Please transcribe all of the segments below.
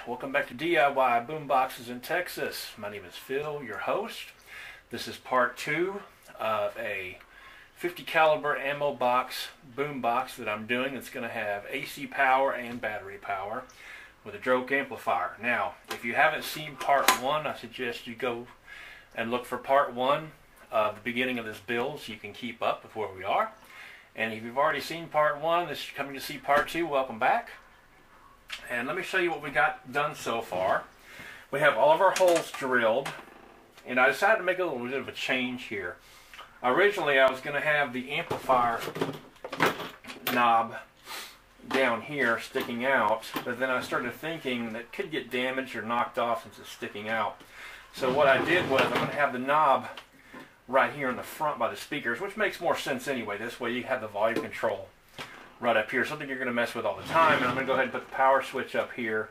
welcome back to DIY Boomboxes in Texas. My name is Phil, your host. This is part 2 of a 50 caliber ammo box boombox that I'm doing. It's going to have AC power and battery power with a Droke amplifier. Now, if you haven't seen part 1, I suggest you go and look for part 1 of the beginning of this build so you can keep up with where we are. And if you've already seen part 1, this is coming to see part 2, welcome back. And let me show you what we got done so far. We have all of our holes drilled, and I decided to make a little bit of a change here. Originally I was going to have the amplifier knob down here sticking out, but then I started thinking that it could get damaged or knocked off since it's sticking out. So what I did was I'm going to have the knob right here in the front by the speakers, which makes more sense anyway. This way you have the volume control right up here, something you're going to mess with all the time. And I'm going to go ahead and put the power switch up here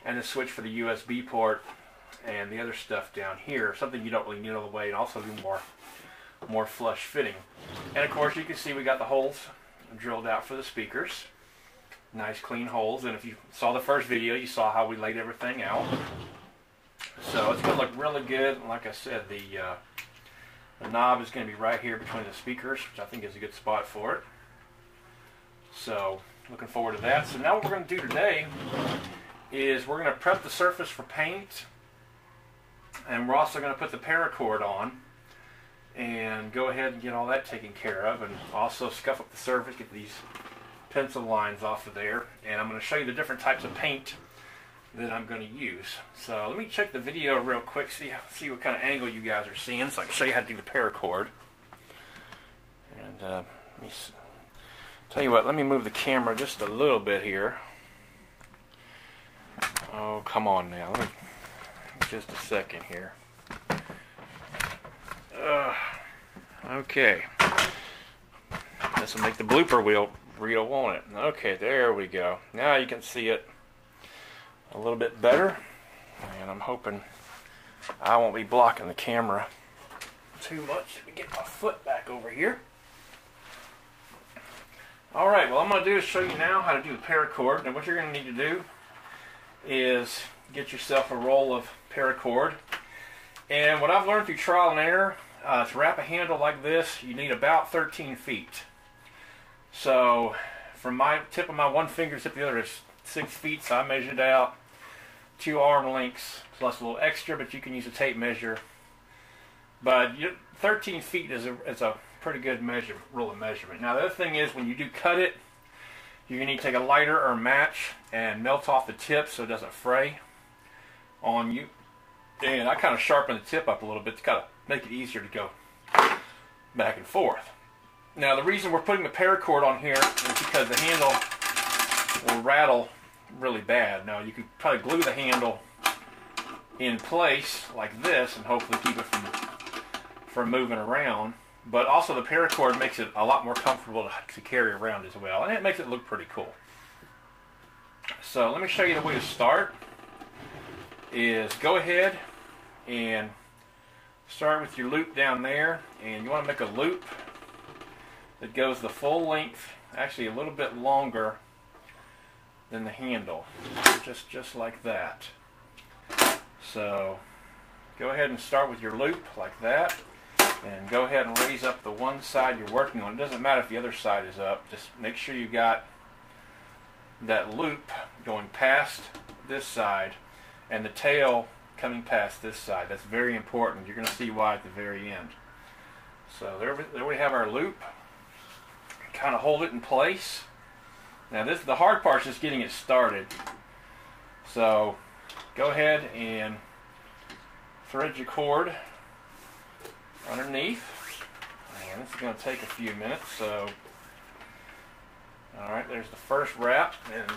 and the switch for the USB port and the other stuff down here, something you don't really need all the way, and also do more flush fitting. And of course you can see we got the holes drilled out for the speakers, nice clean holes. And if you saw the first video, you saw how we laid everything out. So it's going to look really good. And like I said, the knob is going to be right here between the speakers, which I think is a good spot for it. So, looking forward to that. So now what we're going to do today is we're going to prep the surface for paint, and we're also going to put the paracord on and go ahead and get all that taken care of, and also scuff up the surface, get these pencil lines off of there. And I'm going to show you the different types of paint that I'm going to use. So let me check the video real quick, see what kind of angle you guys are seeing, so I can show you how to do the paracord. And let me tell you what, let me move the camera just a little bit here. Oh, come on now. Let me, just a second here. Okay. This will make the blooper reel, won't it? Okay, there we go. Now you can see it a little bit better. And I'm hoping I won't be blocking the camera too much. Let me get my foot back over here. Alright, well, I'm going to do is show you now how to do the paracord. Now what you're going to need to do is get yourself a roll of paracord. And what I've learned through trial and error, to wrap a handle like this, you need about 13 feet. So from my tip of my one finger to tip of the other is 6 feet, so I measured out 2 arm lengths plus a little extra, but you can use a tape measure. But 13 feet is a pretty good rule of measurement. Now the other thing is, when you do cut it, you're going to need to take a lighter or a match and melt off the tip so it doesn't fray on you. And I kind of sharpen the tip up a little bit to kind of make it easier to go back and forth. Now the reason we're putting the paracord on here is because the handle will rattle really bad. Now you could probably glue the handle in place like this and hopefully keep it from moving around. But also the paracord makes it a lot more comfortable to carry around as well, and it makes it look pretty cool. So let me show you the way to start. Is go ahead and start with your loop down there, and you want to make a loop that goes the full length, actually a little bit longer than the handle, just like that. So go ahead and start with your loop like that. And go ahead and raise up the one side you're working on. It doesn't matter if the other side is up. Just make sure you got that loop going past this side and the tail coming past this side. That's very important. You're going to see why at the very end. So there we have our loop. Kind of hold it in place. Now the hard part is just getting it started. So go ahead and thread your cord underneath, and this is going to take a few minutes. So alright, there's the first wrap, and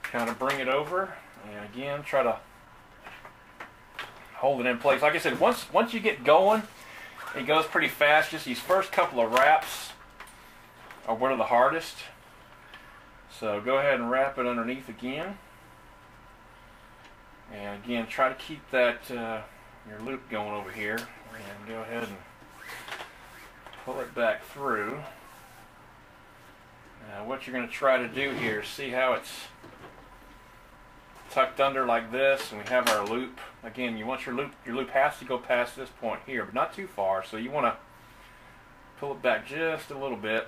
kind of bring it over, and again try to hold it in place. Like I said, once you get going, it goes pretty fast. Just these first couple of wraps are one of the hardest. So go ahead and wrap it underneath again, and again try to keep that your loop going over here, and go ahead and pull it back through. Now what you're going to try to do here is see how it's tucked under like this, and we have our loop. Again, you want your loop has to go past this point here, but not too far. So you want to pull it back just a little bit,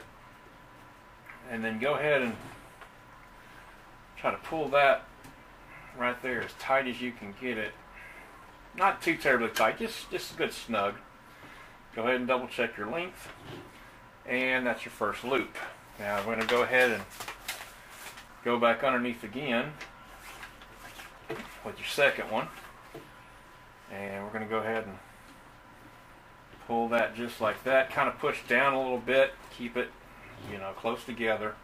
and then go ahead and try to pull that right there as tight as you can get it. Not too terribly tight, just a good snug. Go ahead and double check your length, and that's your first loop. Now we're going to go ahead and go back underneath again with your second one, and we're going to go ahead and pull that just like that. Kind of push down a little bit, keep it, you know, close together.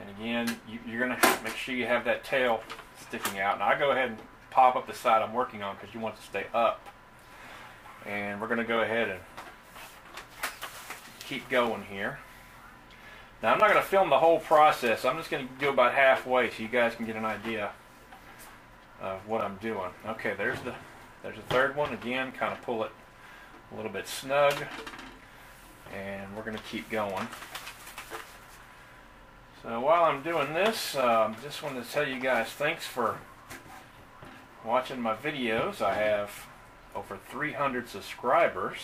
And again, you're going to make sure you have that tail sticking out. Now I go ahead and pop up the side I'm working on because you want it to stay up. And we're going to go ahead and keep going here. Now I'm not going to film the whole process. I'm just going to do about halfway so you guys can get an idea of what I'm doing. Okay, there's the third one. Again, kind of pull it a little bit snug, and we're going to keep going. So while I'm doing this, just wanted to tell you guys thanks for watching my videos. I have over 300 subscribers,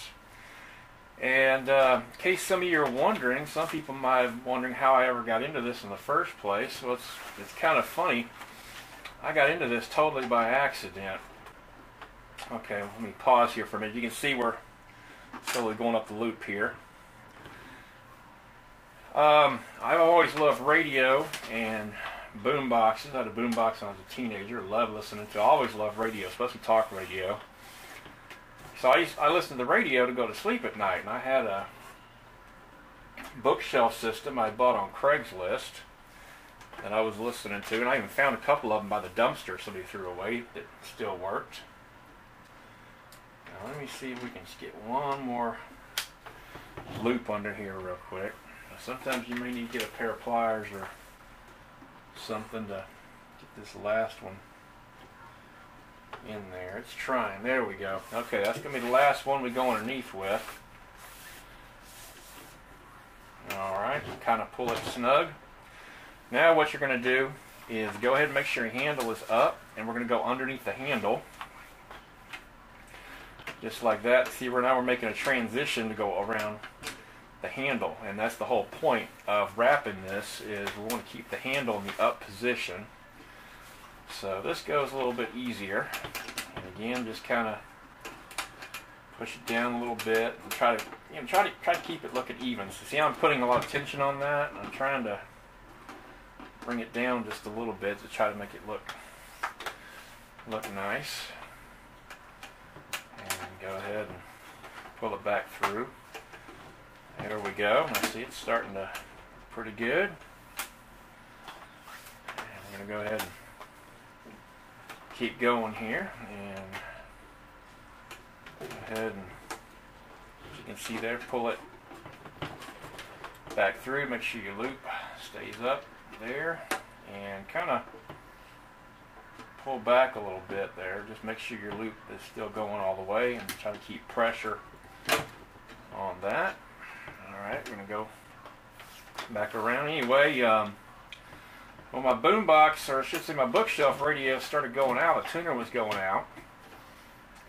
and in case some of you are wondering, some people might be wondering how I ever got into this in the first place. Well, it's kind of funny. I got into this totally by accident. Okay, let me pause here for a minute. You can see we're slowly going up the loop here. I've always loved radio and boom boxes. I had a boom box when I was a teenager. Loved listening to. I always loved radio, especially talk radio. So I listened to the radio to go to sleep at night, and I had a bookshelf system I bought on Craigslist that I was listening to, and I even found a couple of them by the dumpster somebody threw away that still worked. Now let me see if we can just get one more loop under here real quick. Sometimes you may need to get a pair of pliers or something to get this last one in there. It's trying. There we go. Okay, that's going to be the last one we go underneath with. Alright, kind of pull it snug. Now what you're going to do is go ahead and make sure your handle is up, and we're going to go underneath the handle. Just like that. See, now we're making a transition to go around the handle, and that's the whole point of wrapping this, is we want to keep the handle in the up position. So this goes a little bit easier, and again, just kind of push it down a little bit and try to keep it looking even. So see, I'm putting a lot of tension on that, and I'm trying to bring it down just a little bit to try to make it look nice. And go ahead and pull it back through. There we go. I see it's starting to look pretty good. And I'm going to go ahead and keep going here, and go ahead and, as you can see there, pull it back through. Make sure your loop stays up there, and kind of pull back a little bit there. Just make sure your loop is still going all the way, and try to keep pressure on that. Alright, we're going to go back around. Anyway, well, my boombox, or I should say my bookshelf radio, started going out. The tuner was going out.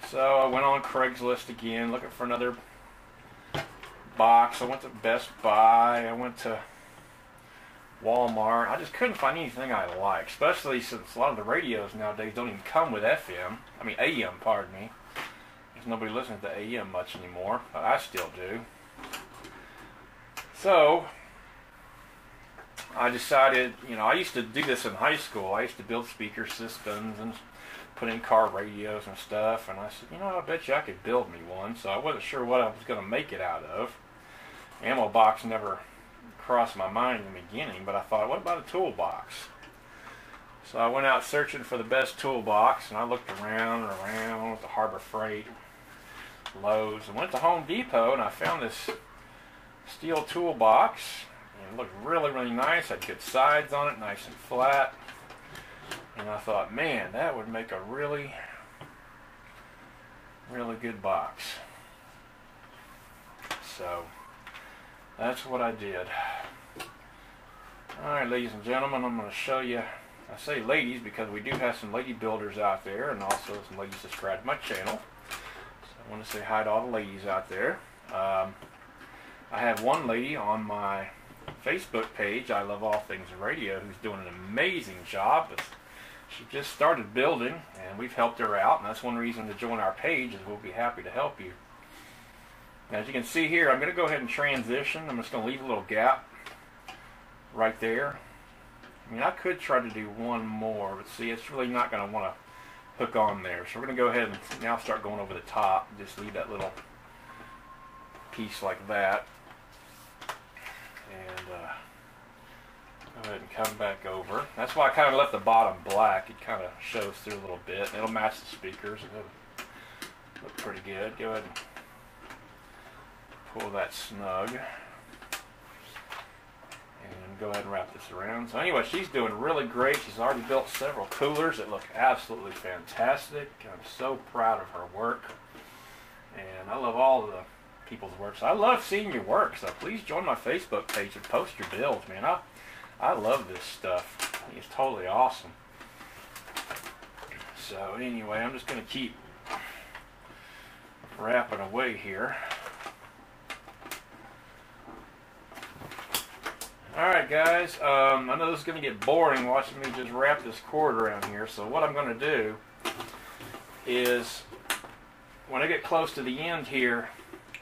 So I went on Craigslist again, looking for another box. I went to Best Buy. I went to Walmart. I just couldn't find anything I liked, especially since a lot of the radios nowadays don't even come with AM, pardon me. There's nobody listening to AM much anymore, but I still do. So I decided, I used to do this in high school. I used to build speaker systems and put in car radios and stuff, and I said, I bet you I could build me one. So I wasn't sure what I was going to make it out of. Ammo box never crossed my mind in the beginning, but I thought, what about a toolbox? So I went out searching for the best toolbox, and I looked around and around with the Harbor Freight, Lowe's, and went to Home Depot, and I found this steel toolbox. It looked really, really nice. Had good sides on it, nice and flat. And I thought, man, that would make a really, really good box. So that's what I did. Alright, ladies and gentlemen, I'm going to show you I say ladies because we do have some lady builders out there, and also some ladies subscribe to my channel. So I want to say hi to all the ladies out there. I have one lady on my Facebook page, I Love All Things Radio, who's doing an amazing job. She just started building, and we've helped her out, and that's one reason to join our page, is we'll be happy to help you. Now, as you can see here, I'm going to go ahead and transition. I'm just going to leave a little gap right there. I mean, I could try to do one more, but see, it's really not going to want to hook on there. So we're going to go ahead and now start going over the top. Just leave that little piece like that. And go ahead and come back over. That's why I kind of left the bottom black. It kind of shows through a little bit. It'll match the speakers. It'll look pretty good. Go ahead and pull that snug. And go ahead and wrap this around. So anyway, she's doing really great. She's already built several coolers that look absolutely fantastic. I'm so proud of her work. And I love all the people's work. So I love seeing your work. So please join my Facebook page and post your builds, man. I love this stuff. I think it's totally awesome. So anyway, I'm just going to keep wrapping away here. Alright guys, I know this is going to get boring watching me just wrap this cord around here, so what I'm going to do is, when I get close to the end here,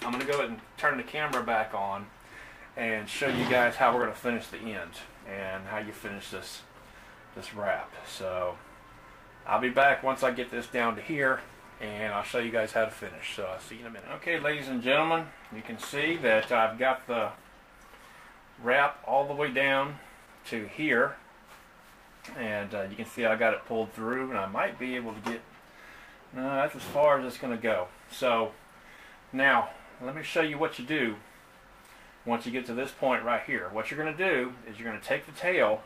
I'm going to go ahead and turn the camera back on and show you guys how we're going to finish the end and how you finish this wrap. So I'll be back once I get this down to here, and I'll show you guys how to finish. So I'll see you in a minute. Okay, ladies and gentlemen, you can see that I've got the wrap all the way down to here, and you can see I got it pulled through, and I might be able to get, no, that's as far as it's going to go. So now let me show you what you do once you get to this point right here. What you're going to do is you're going to take the tail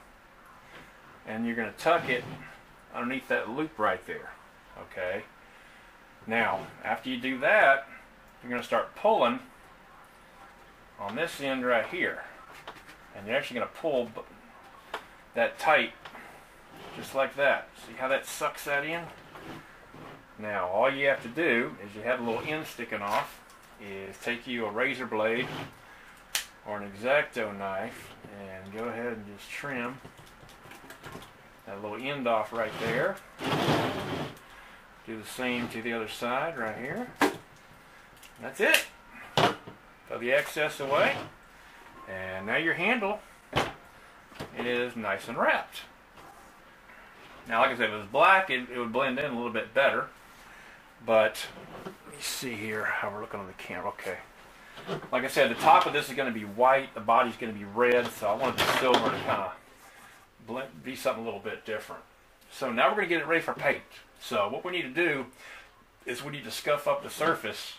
and you're going to tuck it underneath that loop right there. Okay, now after you do that, you're going to start pulling on this end right here. And you're actually going to pull that tight, just like that. See how that sucks that in? Now, all you have to do is, you have a little end sticking off, is take you a razor blade or an X-Acto knife and go ahead and just trim that little end off right there. Do the same to the other side right here. That's it. Throw the excess away. And now your handle is nice and wrapped. Now, like I said, if it was black, it would blend in a little bit better. But let me see here how we're looking on the camera. Okay. Like I said, the top of this is going to be white. The body's going to be red. So I wanted the silver to kind of be something a little bit different. So now we're going to get it ready for paint. So what we need to do is we need to scuff up the surface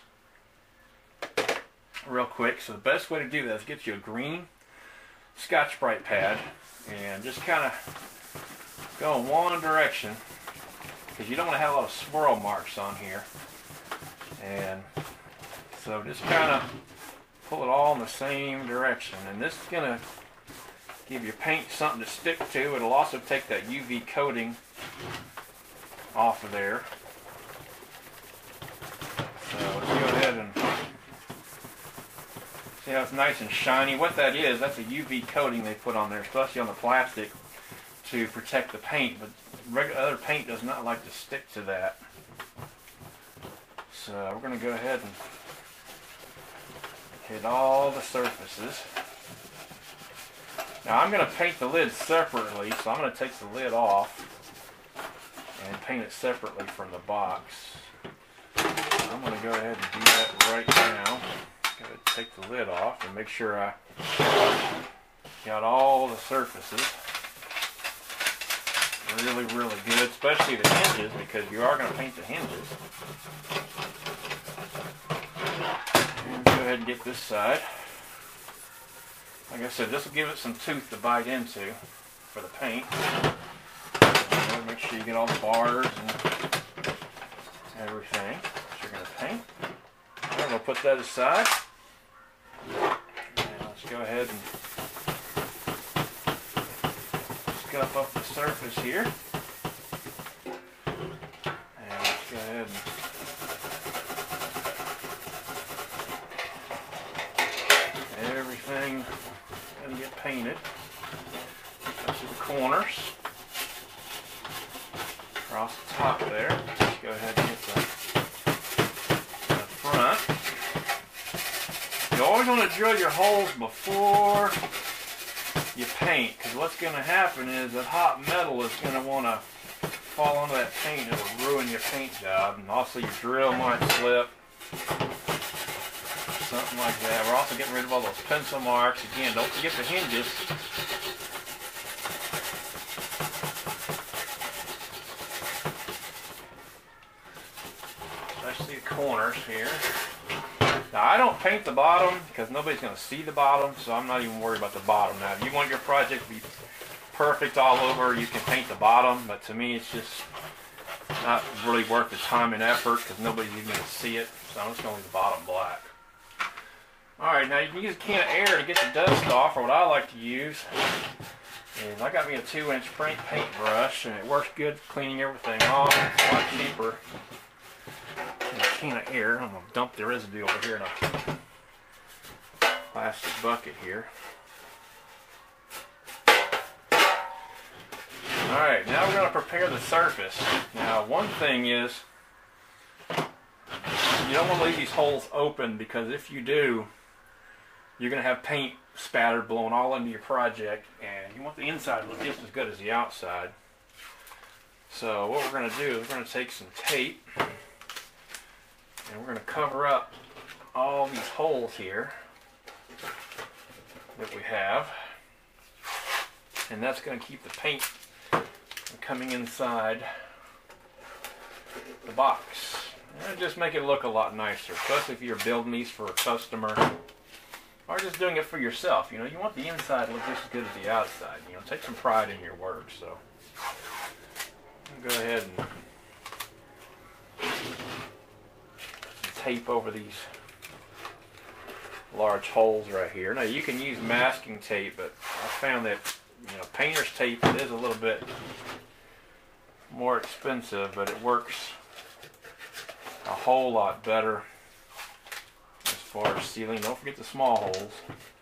real quick. So the best way to do that is get you a green Scotch-Brite pad and just kind of go in one direction, because you don't want to have a lot of swirl marks on here. And so just kind of pull it all in the same direction, and this is going to give your paint something to stick to. It'll also take that UV coating off of there. So let's go ahead and see how it's nice and shiny. What that is, that's a UV coating they put on there, especially on the plastic, to protect the paint. But regular other paint does not like to stick to that. So we're going to go ahead and hit all the surfaces. Now I'm going to paint the lid separately, so I'm going to take the lid off and paint it separately from the box. I'm going to go ahead and do that right now. Go ahead and take the lid off and make sure I got all the surfaces really, really good, especially the hinges, because you are going to paint the hinges. And go ahead and get this side. Like I said, this will give it some tooth to bite into for the paint. And make sure you get all the bars and everything that you're going to paint. I'm going to put that aside. And let's go ahead and just scuff up the surface here. And let's go ahead and everything going to get painted. Up to the corners. Across the top there. Let's go ahead and get the front. You always want to drill your holes before you paint, because what's going to happen is that hot metal is going to want to fall onto that paint. It will ruin your paint job, and also your drill might slip, something like that. We're also getting rid of all those pencil marks. Again, don't forget the hinges. Especially the corners here. Now, I don't paint the bottom because nobody's going to see the bottom, so I'm not even worried about the bottom. Now, if you want your project to be perfect all over, you can paint the bottom, but to me, it's just not really worth the time and effort because nobody's even going to see it, so I'm just going to leave the bottom black. Alright, now you can use a can of air to get the dust off, or what I like to use is I got me a 2-inch paint brush, and it works good cleaning everything off. It's a lot cheaper. A can of air. I'm going to dump the residue over here in a plastic bucket here. Alright, now we're going to prepare the surface. Now, one thing is, you don't want to leave these holes open, because if you do, you're going to have paint spattered, blowing all into your project, and you want the inside to look just as good as the outside. So what we're going to do is we're going to take some tape, and we're going to cover up all these holes here that we have, and that's going to keep the paint from coming inside the box. And just make it look a lot nicer, especially if you're building these for a customer or just doing it for yourself. You know, you want the inside to look just as good as the outside. You know, take some pride in your work. So go ahead and tape over these large holes right here. Now, you can use masking tape, but I found that, you know, painter's tape is a little bit more expensive, but it works a whole lot better as far as sealing. Don't forget the small holes,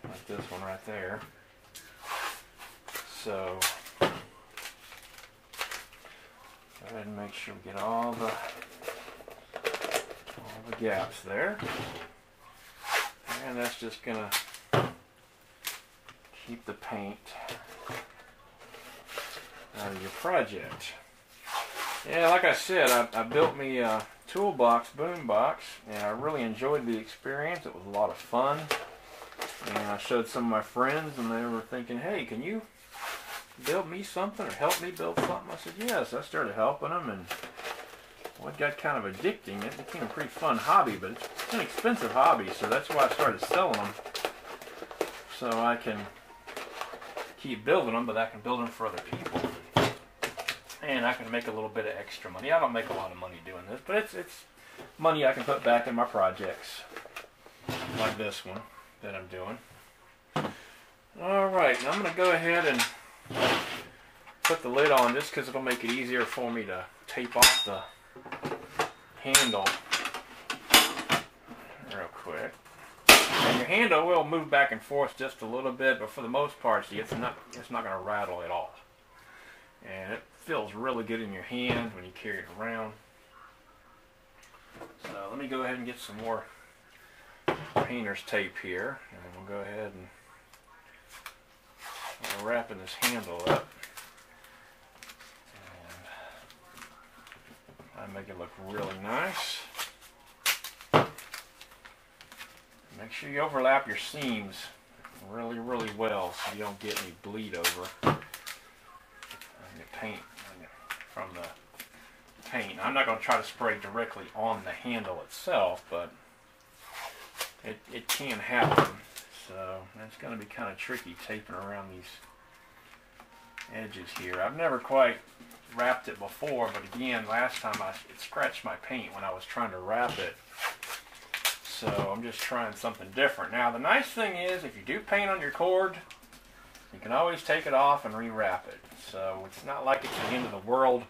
like this one right there. So go ahead and make sure we get all the gaps there, and that's just gonna keep the paint out of your project. Yeah, like I said, I built me a toolbox boombox, and I really enjoyed the experience. It was a lot of fun, and I showed some of my friends, and they were thinking, hey, can you build me something or help me build something? I said yes. I started helping them, and well, it got kind of addicting. It became a pretty fun hobby, but it's an expensive hobby, so that's why I started selling them, so I can keep building them, but I can build them for other people. And I can make a little bit of extra money. I don't make a lot of money doing this, but it's money I can put back in my projects, like this one that I'm doing. Alright, now I'm going to go ahead and put the lid on just because it'll make it easier for me to tape off the handle real quick. And your handle will move back and forth just a little bit, but for the most part, see, it's not going to rattle at all. And it feels really good in your hand when you carry it around. So let me go ahead and get some more painter's tape here, and we'll go ahead and start wrapping this handle up. And I make it look really nice. Make sure you overlap your seams really, really well so you don't get any bleed over paint from the paint. I'm not going to try to spray directly on the handle itself, but it can happen. So that's going to be kind of tricky taping around these edges here. I've never quite wrapped it before, but again, last time it scratched my paint when I was trying to wrap it. So I'm just trying something different. Now the nice thing is, if you do paint on your cord, you can always take it off and rewrap it. So it's not like it's the end of the world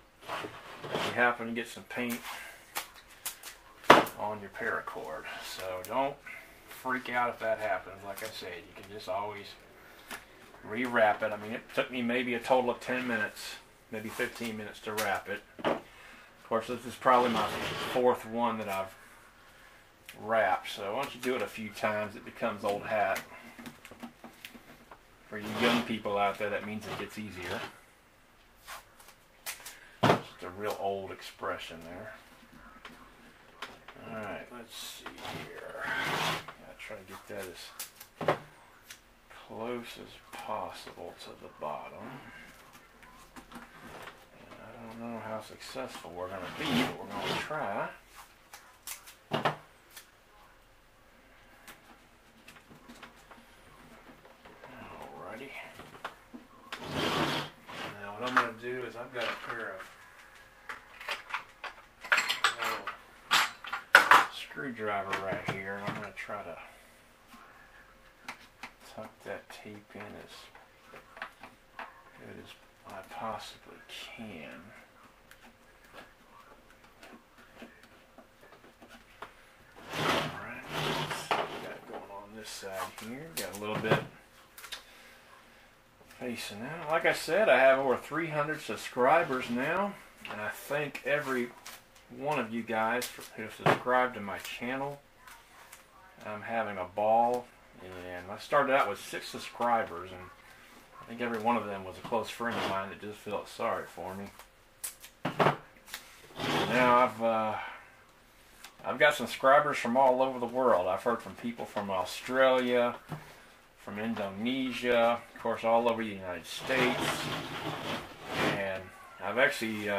if you happen to get some paint on your paracord. So don't freak out if that happens. Like I said, you can just always rewrap it. I mean, it took me maybe a total of 10 minutes, maybe 15 minutes to wrap it. Of course, this is probably my fourth one that I've wrapped. So once you do it a few times, it becomes old hat. For you young people out there, that means it gets easier. Just a real old expression there. Alright, let's see here. Gotta try to get that as close as possible to the bottom. And I don't know how successful we're going to be, but we're going to try. Alrighty. Now what I'm going to do is I've got a pair of screwdriver right here, and I'm going to try to tuck that tape in as good as I possibly can. Alright, let's see what we got going on this side here. Got a little bit facing out. Like I said, I have over 300 subscribers now, and I thank every one of you guys who have subscribed to my channel. I'm having a ball, and I started out with 6 subscribers, and I think every one of them was a close friend of mine that just felt sorry for me. Now I've got subscribers from all over the world. I've heard from people from Australia, from Indonesia, of course all over the United States, and I've actually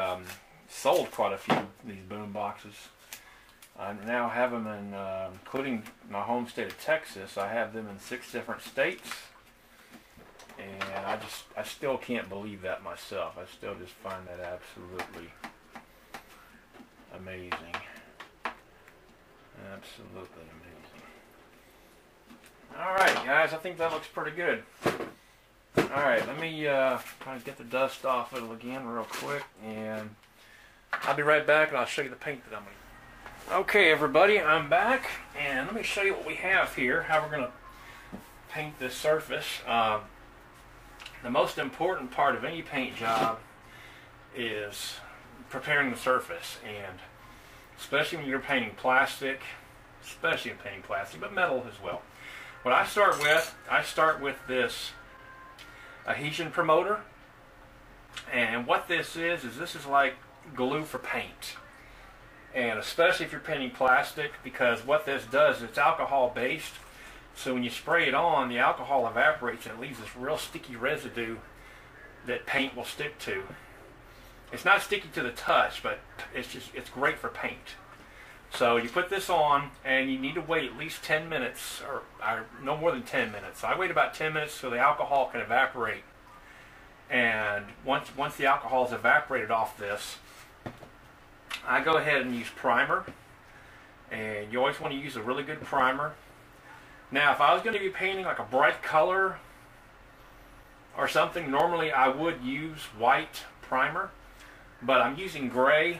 sold quite a few of these boom boxes. I now have them in, including my home state of Texas, I have them in 6 different states. And I still can't believe that myself. I still just find that absolutely amazing. Absolutely amazing. Alright guys, I think that looks pretty good. Alright, let me try to get the dust off it again real quick, and I'll be right back and I'll show you the paint that I'm going to use. Okay everybody, I'm back, and let me show you what we have here, how we're going to paint this surface. The most important part of any paint job is preparing the surface, and especially when you're painting plastic, but metal as well. What I start with this adhesion promoter, and what this is this is like glue for paint, and especially if you're painting plastic, because what this does is it's alcohol based. So when you spray it on, the alcohol evaporates and it leaves this real sticky residue that paint will stick to. It's not sticky to the touch, but it's great for paint. So you put this on, and you need to wait at least 10 minutes, or no more than 10 minutes. So I wait about 10 minutes so the alcohol can evaporate. And once the alcohol is evaporated off this, I go ahead and use primer. And you always want to use a really good primer. Now, if I was going to be painting like a bright color or something, normally I would use white primer, but I'm using gray,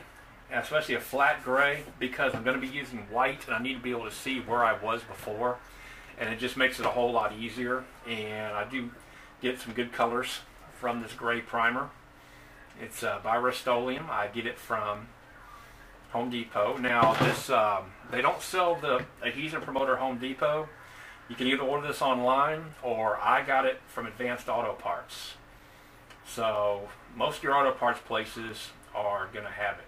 especially a flat gray, because I'm going to be using white and I need to be able to see where I was before, and it just makes it a whole lot easier. And I do get some good colors from this gray primer. It's by Rust-Oleum. I get it from Home Depot. Now this, they don't sell the adhesion promoter Home Depot. You can either order this online, or I got it from Advanced Auto Parts. So most of your auto parts places are going to have it.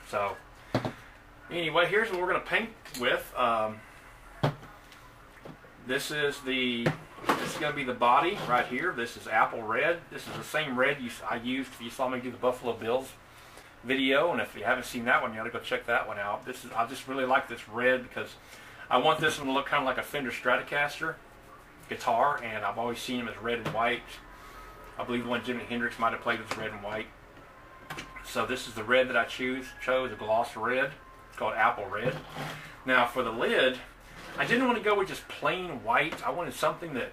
So anyway, here's what we're going to paint with. This is going to be the body right here. This is apple red. This is the same red I used if you saw me do the Buffalo Bills video, and if you haven't seen that one, you ought to go check that one out. I just really like this red because I want this one to look kind of like a Fender Stratocaster guitar, and I've always seen them as red and white. I believe the one Jimi Hendrix might have played was red and white. So this is the red that I chose, a gloss red. It's called apple red. Now for the lid, I didn't want to go with just plain white. I wanted something that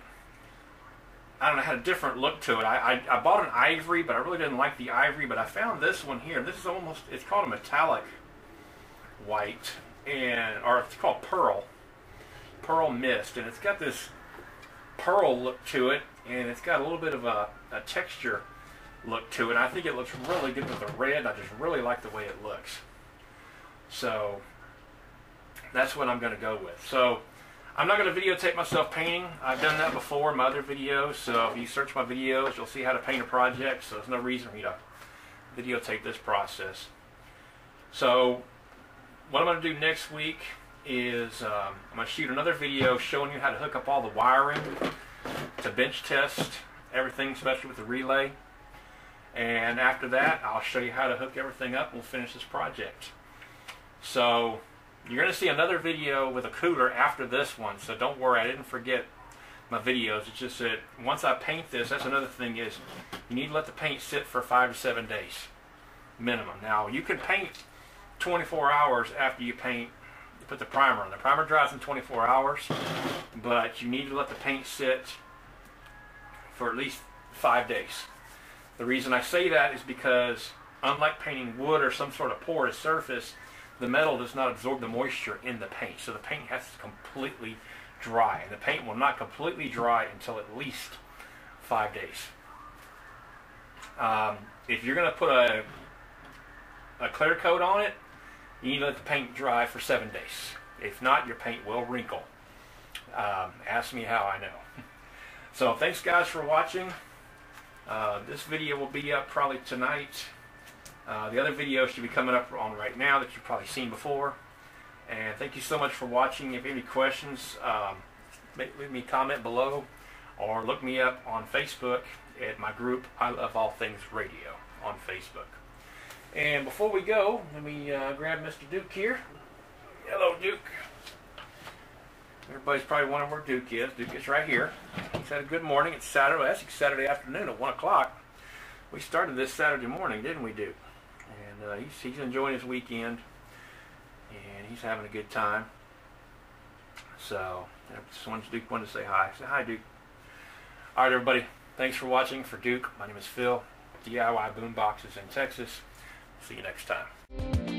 I don't know, had a different look to it. I bought an ivory, but I really didn't like the ivory, but I found this one here. This is almost, it's called a metallic white, or it's called pearl mist, and it's got this pearl look to it, and it's got a little bit of a texture look to it. And I think it looks really good with the red. I just really like the way it looks. So that's what I'm going to go with. So I'm not going to videotape myself painting. I've done that before in my other videos. So if you search my videos, you'll see how to paint a project. So there's no reason for me to videotape this process. So what I'm going to do next week is I'm going to shoot another video showing you how to hook up all the wiring to bench test everything, especially with the relay. And after that, I'll show you how to hook everything up and we'll finish this project. So you're going to see another video with a cooler after this one, so don't worry, I didn't forget my videos. It's just that once I paint this, that's another thing, is you need to let the paint sit for 5 to 7 days minimum. Now you can paint 24 hours after you put the primer on. The primer dries in 24 hours, but you need to let the paint sit for at least 5 days. The reason I say that is because unlike painting wood or some sort of porous surface, the metal does not absorb the moisture in the paint, so the paint has to completely dry, and the paint will not completely dry until at least 5 days. If you're going to put a clear coat on it, you need to let the paint dry for 7 days. If not, your paint will wrinkle. Ask me how I know. So thanks guys for watching. This video will be up probably tonight. The other video should be coming up on right now that you've probably seen before. And thank you so much for watching. If you have any questions, leave me a comment below, or look me up on Facebook at my group, I Love All Things Radio, on Facebook. And before we go, let me grab Mr. Duke here. Hello, Duke. Everybody's probably wondering where Duke is. Duke is right here. He said, good morning. It's Saturday. Well, actually Saturday afternoon at 1 o'clock. We started this Saturday morning, didn't we, Duke? And he's enjoying his weekend, and he's having a good time. So, Duke wanted to say hi. Say hi, Duke. All right, everybody. Thanks for watching. For Duke, my name is Phil. DIY Boomboxes in Texas. See you next time.